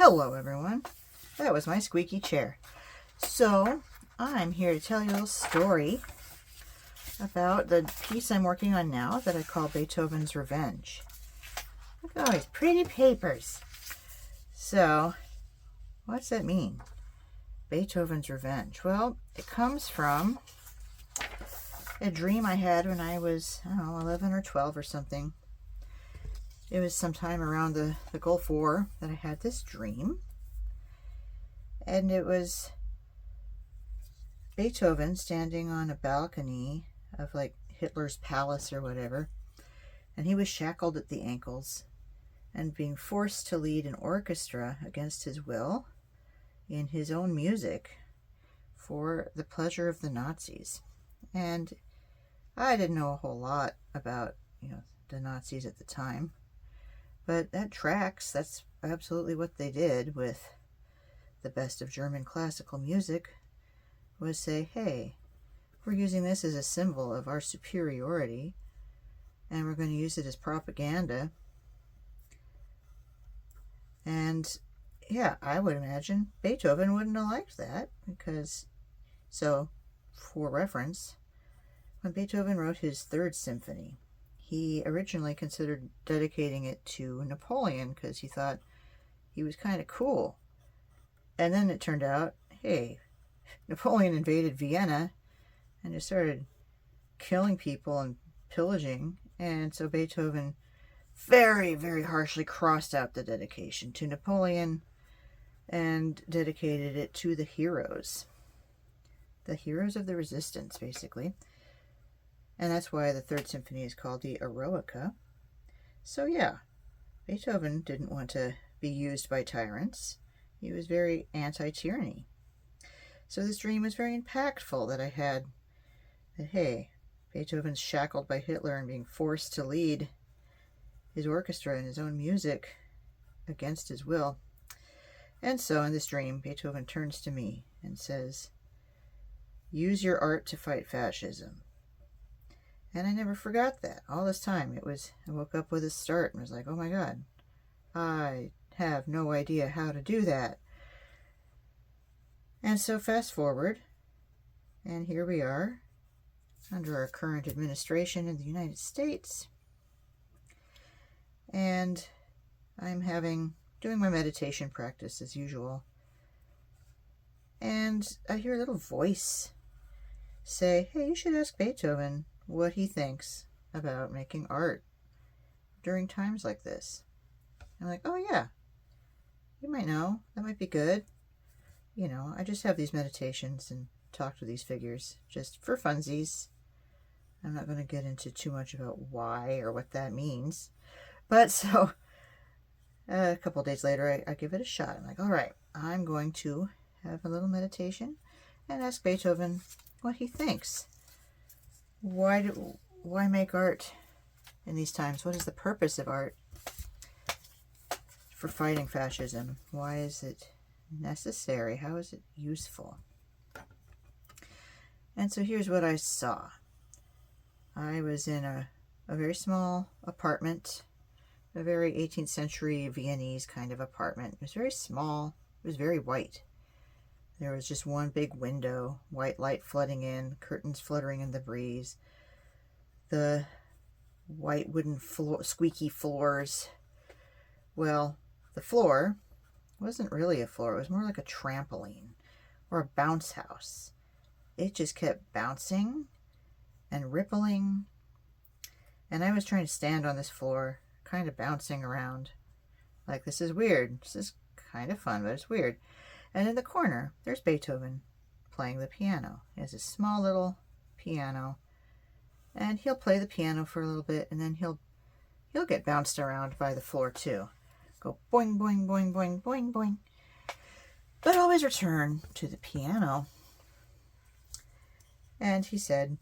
Hello everyone, that was my squeaky chair. So I'm here to tell you a little story about the piece I'm working on now that I call Beethoven's Revenge. Look at all these pretty papers. So what's that mean? Beethoven's Revenge. Well, it comes from a dream I had when I was, 11 or 12 or something. It was sometime around the Gulf War that I had this dream. And it was Beethoven standing on a balcony of like Hitler's palace or whatever. And he was shackled at the ankles and being forced to lead an orchestra against his will in his own music for the pleasure of the Nazis. And I didn't know a whole lot about, the Nazis at the time. But that tracks. That's absolutely what they did with the best of German classical music, was say, hey, we're using this as a symbol of our superiority, and we're going to use it as propaganda. And yeah, I would imagine Beethoven wouldn't have liked that, because, so for reference, when Beethoven wrote his Third Symphony, he originally considered dedicating it to Napoleon because he thought he was kind of cool. And then it turned out, hey, Napoleon invaded Vienna and just started killing people and pillaging. And so Beethoven very, very harshly crossed out the dedication to Napoleon and dedicated it to the heroes of the resistance, basically. And that's why the Third Symphony is called the Eroica. So yeah, Beethoven didn't want to be used by tyrants. He was very anti-tyranny. So this dream was very impactful that I had, that hey, Beethoven's shackled by Hitler and being forced to lead his orchestra and his own music against his will. And so in this dream, Beethoven turns to me and says, use your art to fight fascism. And I never forgot that. All this time, I woke up with a start and was like, oh my God, I have no idea how to do that. And so fast forward, and here we are, under our current administration in the United States. And I'm doing my meditation practice as usual. And I hear a little voice say, hey, you should ask Beethoven what he thinks about making art during times like this. I'm like, oh yeah, you might know, that might be good. I just have these meditations and talk to these figures just for funsies. I'm not going to get into too much about why or what that means. But so a couple of days later, I give it a shot. I'm like, all right, I'm going to have a little meditation and ask Beethoven what he thinks. Why make art in these times? What is the purpose of art for fighting fascism? Why is it necessary? How is it useful? And so here's what I saw. I was in a very small apartment, a very 18th century Viennese kind of apartment. It was very small. It was very white. There was just one big window, white light flooding in, curtains fluttering in the breeze. The white wooden squeaky floors. Well, the floor wasn't really a floor. It was more like a trampoline or a bounce house. It just kept bouncing and rippling. And I was trying to stand on this floor, kind of bouncing around. Like, this is weird. This is kind of fun, but it's weird. And in the corner, there's Beethoven playing the piano. He has a small little piano. And he'll play the piano for a little bit, and then he'll get bounced around by the floor too. Go boing, boing, boing, boing, boing, boing. But always return to the piano. And he said,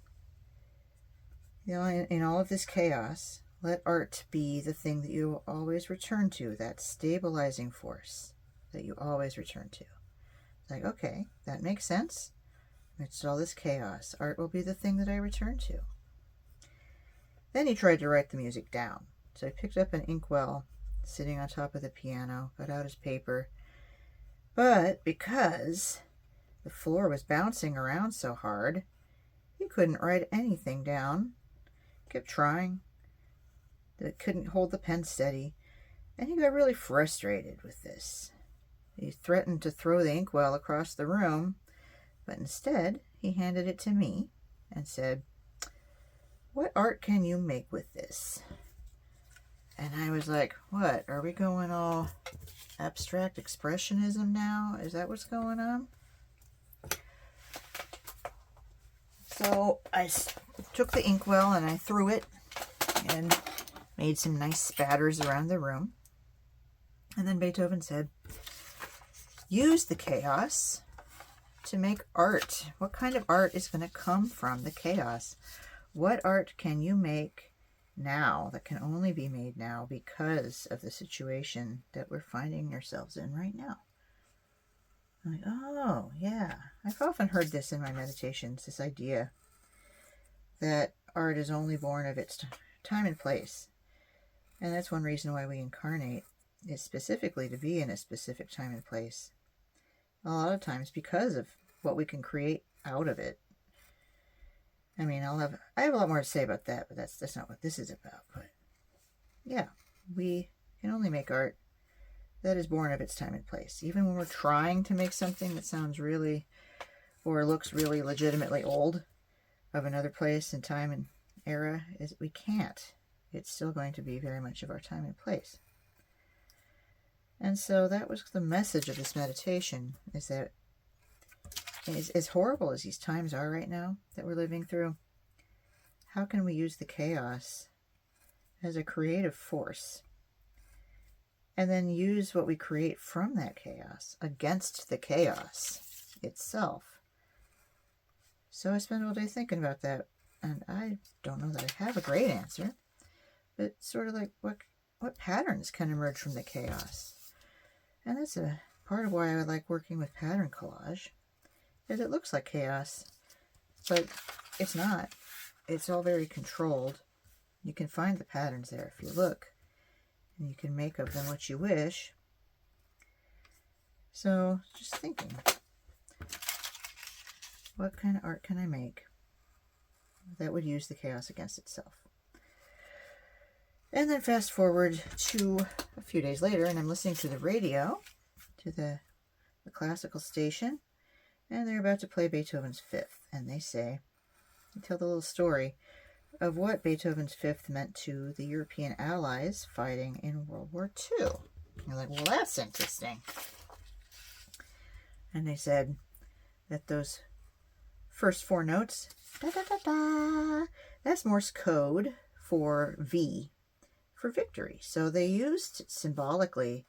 in all of this chaos, let art be the thing that you always return to, that stabilizing force that you always return to. Like, okay, that makes sense. Amidst all this chaos, art will be the thing that I return to. Then he tried to write the music down. So he picked up an inkwell sitting on top of the piano, got out his paper, But because the floor was bouncing around so hard, he couldn't write anything down. Kept trying, but couldn't hold the pen steady, and he got really frustrated with this. He threatened to throw the inkwell across the room, but instead he handed it to me and said, "What art can you make with this?" And I was like, what? Are we going all abstract expressionism now? Is that what's going on? So I took the inkwell and I threw it and made some nice spatters around the room. And then Beethoven said, use the chaos to make art. What kind of art is going to come from the chaos? What art can you make now that can only be made now because of the situation that we're finding ourselves in right now? I'm like, oh, yeah. I've often heard this in my meditations, this idea that art is only born of its time and place. And that's one reason why we incarnate, is specifically to be in a specific time and place. A lot of times because of what we can create out of it. I mean, I have a lot more to say about that, but that's not what this is about. But yeah, we can only make art that is born of its time and place. Even when we're trying to make something that sounds really, or looks really legitimately old, of another place and time and era, we can't. It's still going to be very much of our time and place. And so that was the message of this meditation, is that as horrible as these times are right now that we're living through, how can we use the chaos as a creative force and then use what we create from that chaos against the chaos itself? So I spent all day thinking about that, and I don't know that I have a great answer, but sort of like what patterns can emerge from the chaos? And that's a part of why I like working with pattern collage, is it looks like chaos, but it's not. It's all very controlled. You can find the patterns there if you look, and you can make of them what you wish. So just thinking, what kind of art can I make that would use the chaos against itself? And then fast forward to a few days later, and I'm listening to the radio, to the classical station, and they're about to play Beethoven's Fifth, and they tell the little story of what Beethoven's Fifth meant to the European allies fighting in World War II. You're like, well, that's interesting. And they said that those first four notes, da da da da, that's Morse code for V, for victory. So they used symbolically,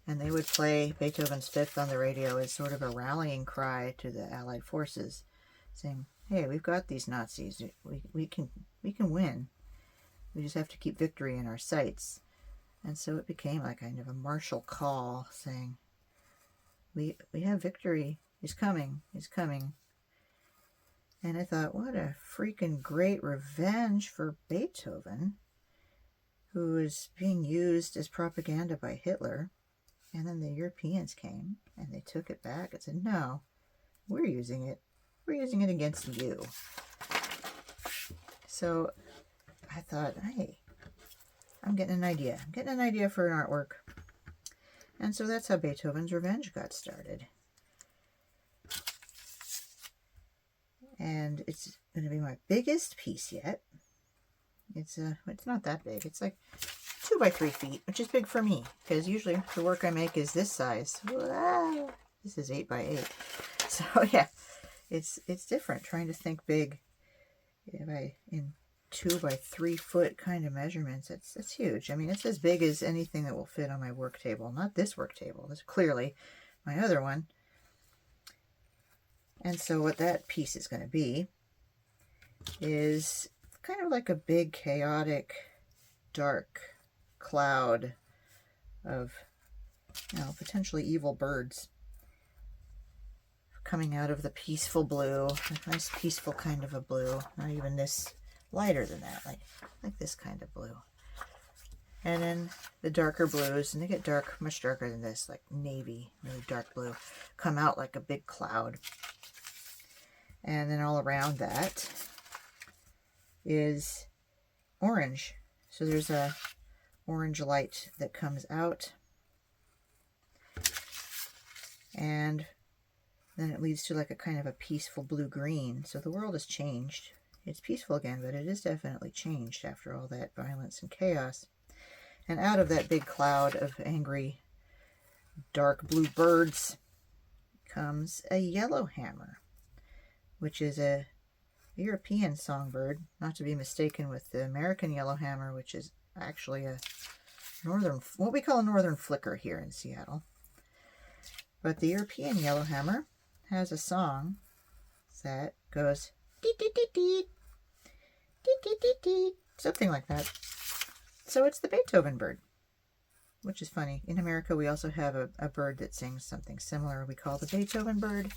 and they would play Beethoven's Fifth on the radio as sort of a rallying cry to the Allied forces, saying, hey, we've got these Nazis. We can win. We just have to keep victory in our sights. And so it became like kind of a martial call saying, we have victory. He's coming. He's coming. And I thought, what a freaking great revenge for Beethoven, who was being used as propaganda by Hitler. And then the Europeans came and they took it back and said, no, we're using it. We're using it against you. So I thought, hey, I'm getting an idea. I'm getting an idea for an artwork. And so that's how Beethoven's Revenge got started. And it's going to be my biggest piece yet. It's not that big. It's like 2 by 3 feet, which is big for me, because usually the work I make is this size. Wow. This is 8 by 8. So yeah, it's different trying to think big in 2 by 3 foot kind of measurements. It's huge. I mean, it's as big as anything that will fit on my work table. Not this work table. This is clearly my other one. And so what that piece is going to be is kind of like a big, chaotic, dark cloud of, potentially evil birds coming out of the peaceful blue, a nice peaceful kind of a blue, not even this lighter than that, like this kind of blue. And then the darker blues, and they get dark, much darker than this, like navy, really dark blue, come out like a big cloud. And then all around that is orange. So there's a orange light that comes out. And then it leads to like a kind of a peaceful blue-green. So the world has changed. It's peaceful again, but it is definitely changed after all that violence and chaos. And out of that big cloud of angry, dark blue birds comes a yellowhammer, which is a European songbird, not to be mistaken with the American yellowhammer, which is actually a northern, what we call a northern flicker here in Seattle. But the European yellowhammer has a song that goes deet deet deet deet deet deet deet deet, something like that. So it's the Beethoven bird, which is funny. In America, we also have a bird that sings something similar. We call the Beethoven bird.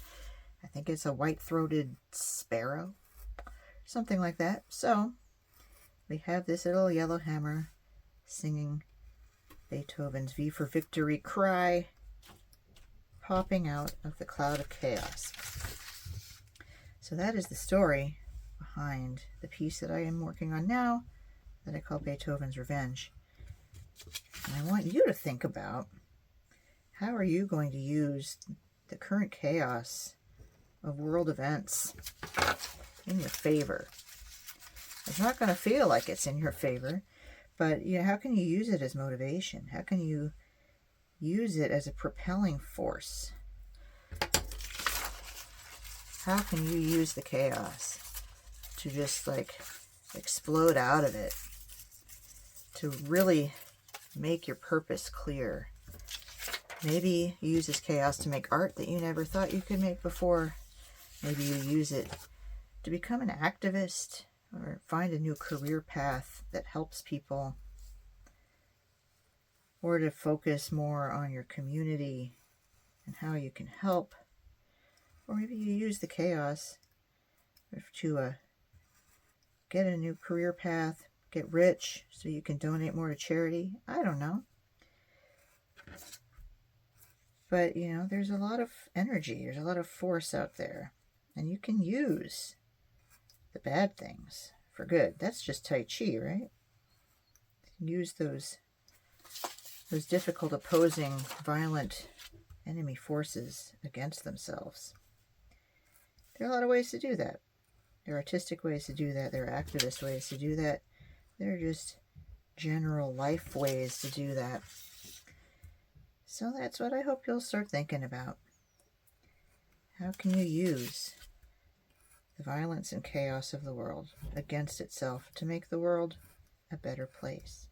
I think it's a white-throated sparrow, something like that. So we have this little yellowhammer singing Beethoven's V for Victory cry, popping out of the cloud of chaos. So that is the story behind the piece that I am working on now, that I call Beethoven's Revenge. And I want you to think about, how are you going to use the current chaos of world events in your favor? It's not going to feel like it's in your favor, but how can you use it as motivation? How can you use it as a propelling force? How can you use the chaos to just like explode out of it, to really make your purpose clear? Maybe you use this chaos to make art that you never thought you could make before. Maybe you use it to become an activist or find a new career path that helps people, or to focus more on your community and how you can help. Or maybe you use the chaos to get a new career path, get rich so you can donate more to charity. I don't know. But, there's a lot of energy, there's a lot of force out there, and you can use the bad things for good. That's just Tai Chi, right? You can use those difficult, opposing, violent enemy forces against themselves. There are a lot of ways to do that. There are artistic ways to do that. There are activist ways to do that. There are just general life ways to do that. So that's what I hope you'll start thinking about. How can you use the violence and chaos of the world against itself to make the world a better place?